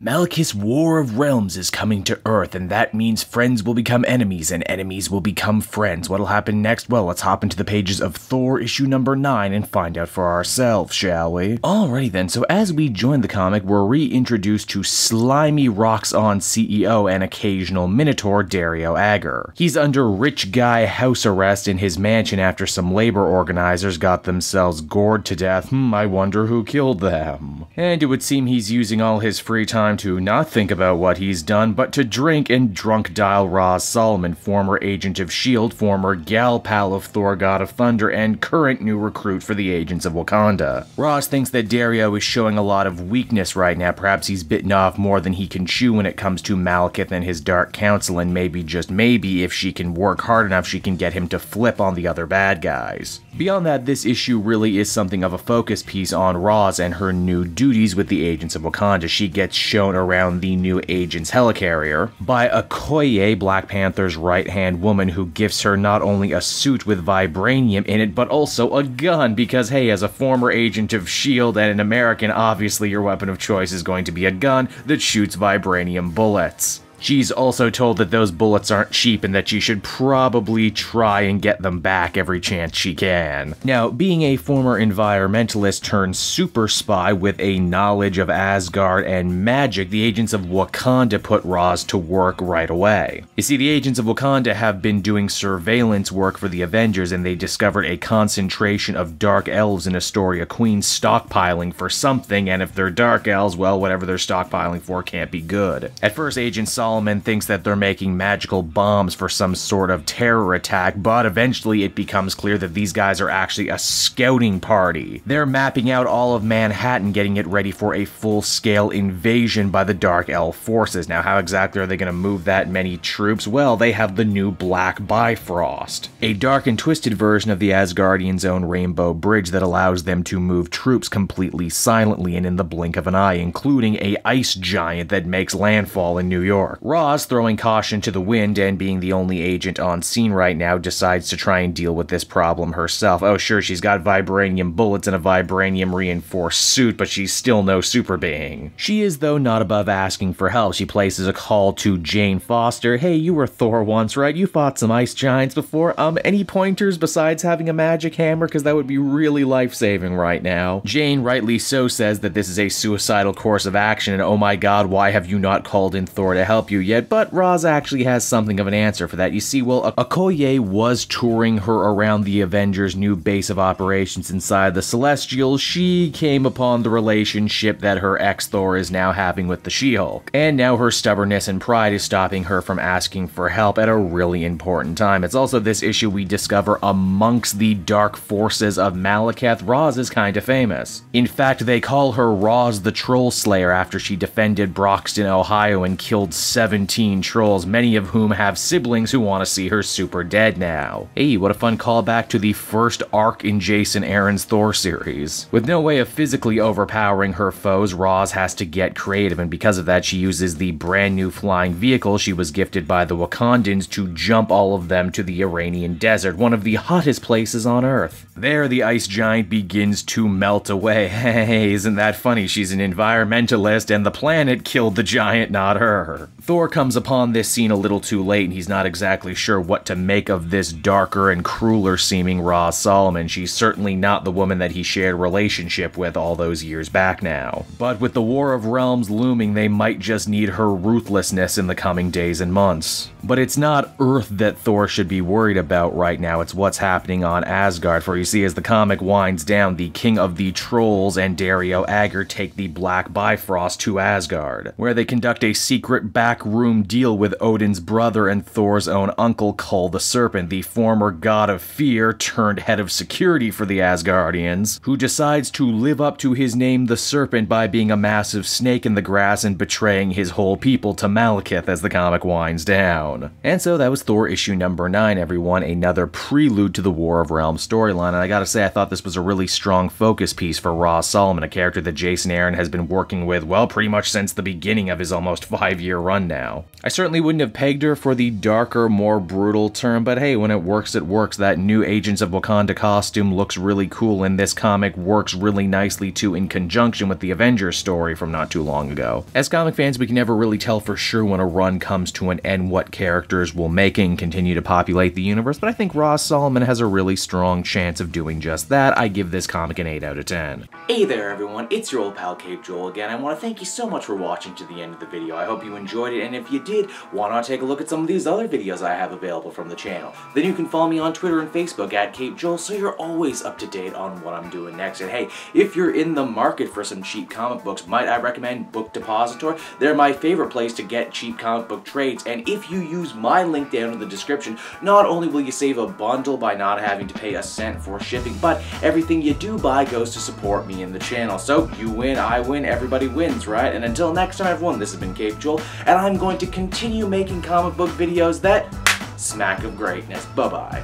Malekith's War of Realms is coming to Earth, and that means friends will become enemies, and enemies will become friends. What'll happen next? Well, let's hop into the pages of Thor issue number 9 and find out for ourselves, shall we? Alrighty then, so as we join the comic, we're reintroduced to slimy Roxxon CEO and occasional Minotaur Dario Agger. He's under rich guy house arrest in his mansion after some labor organizers got themselves gored to death. I wonder who killed them. And it would seem he's using all his free time to not think about what he's done, but to drink and drunk dial Roz Solomon, former agent of S.H.I.E.L.D, former gal pal of Thor God of Thunder, and current new recruit for the agents of Wakanda. Roz thinks that Dario is showing a lot of weakness right now. Perhaps he's bitten off more than he can chew when it comes to Malekith and his Dark Council, and maybe, just maybe, if she can work hard enough, she can get him to flip on the other bad guys. Beyond that, this issue really is something of a focus piece on Roz and her new duties with the agents of Wakanda. She gets shown around the new agent's helicarrier by Okoye, Black Panther's right-hand woman, who gifts her not only a suit with vibranium in it, but also a gun, because hey, as a former agent of S.H.I.E.L.D and an American, obviously your weapon of choice is going to be a gun that shoots vibranium bullets. She's also told that those bullets aren't cheap and that she should probably try and get them back every chance she can. Now, being a former environmentalist turned super spy with a knowledge of Asgard and magic, the agents of Wakanda put Roz to work right away. You see, the agents of Wakanda have been doing surveillance work for the Avengers, and they discovered a concentration of dark elves in Astoria Queen stockpiling for something, and if they're dark elves, well, whatever they're stockpiling for can't be good. At first, Agent Solomon thinks that they're making magical bombs for some sort of terror attack, but eventually it becomes clear that these guys are actually a scouting party. They're mapping out all of Manhattan, getting it ready for a full-scale invasion by the Dark Elf forces. Now, how exactly are they going to move that many troops? Well, they have the new Black Bifrost, a dark and twisted version of the Asgardians' own Rainbow Bridge that allows them to move troops completely silently and in the blink of an eye, including a ice giant that makes landfall in New York. Roz, throwing caution to the wind and being the only agent on scene right now, decides to try and deal with this problem herself. Oh sure, she's got vibranium bullets and a vibranium reinforced suit, but she's still no super being. She is, though, not above asking for help. She places a call to Jane Foster. Hey, you were Thor once, right? You fought some ice giants before. Any pointers besides having a magic hammer? Because that would be really life-saving right now. Jane, rightly so, says that this is a suicidal course of action, and oh my god, why have you not called in Thor to help you yet? But Roz actually has something of an answer for that. You see, well, Okoye was touring her around the Avengers' new base of operations inside the Celestials. She came upon the relationship that her ex-Thor is now having with the She-Hulk, and now her stubbornness and pride is stopping her from asking for help at a really important time. It's also this issue we discover amongst the dark forces of Malekith, Roz is kinda famous. In fact, they call her Roz the Troll Slayer after she defended Broxton, Ohio, and killed 17 trolls, many of whom have siblings who want to see her super dead now. Hey, what a fun callback to the first arc in Jason Aaron's Thor series. With no way of physically overpowering her foes, Roz has to get creative, and because of that she uses the brand new flying vehicle she was gifted by the Wakandans to jump all of them to the Iranian desert, one of the hottest places on Earth. There, the ice giant begins to melt away. Hey, isn't that funny? She's an environmentalist, and the planet killed the giant, not her. Thor comes upon this scene a little too late, and he's not exactly sure what to make of this darker and crueler seeming Roz Solomon. She's certainly not the woman that he shared a relationship with all those years back now. But with the War of Realms looming, they might just need her ruthlessness in the coming days and months. But it's not Earth that Thor should be worried about right now, it's what's happening on Asgard. For you see, as the comic winds down, the King of the Trolls and Dario Agger take the Black Bifrost to Asgard, where they conduct a secret backroom deal with Odin's brother and Thor's own uncle, Kull the Serpent, the former god of fear turned head of security for the Asgardians, who decides to live up to his name, the Serpent, by being a massive snake in the grass and betraying his whole people to Malekith as the comic winds down. And so that was Thor issue number 9, everyone, another prelude to the War of Realms storyline, and I gotta say, I thought this was a really strong focus piece for Roz Solomon, a character that Jason Aaron has been working with, well, pretty much since the beginning of his almost 5-year run on now. I certainly wouldn't have pegged her for the darker, more brutal term, but hey, when it works, it works. That new Agents of Wakanda costume looks really cool, and this comic works really nicely too in conjunction with the Avengers story from not too long ago. As comic fans, we can never really tell for sure when a run comes to an end what characters will make and continue to populate the universe, but I think Roz Solomon has a really strong chance of doing just that. I give this comic an 8 out of 10. Hey there everyone, it's your old pal Cape Joel again. I want to thank you so much for watching to the end of the video. I hope you enjoyed it, and if you did, why not take a look at some of these other videos I have available from the channel. Then you can follow me on Twitter and Facebook at Cape Joel, so you're always up to date on what I'm doing next. And hey, if you're in the market for some cheap comic books, might I recommend Book Depository? They're my favorite place to get cheap comic book trades, and if you use my link down in the description, not only will you save a bundle by not having to pay a cent for shipping, but everything you do buy goes to support me in the channel. So you win, I win, everybody wins, right? And until next time everyone, this has been Cape Joel, and I'm going to continue making comic book videos that smack of greatness. Bye-bye.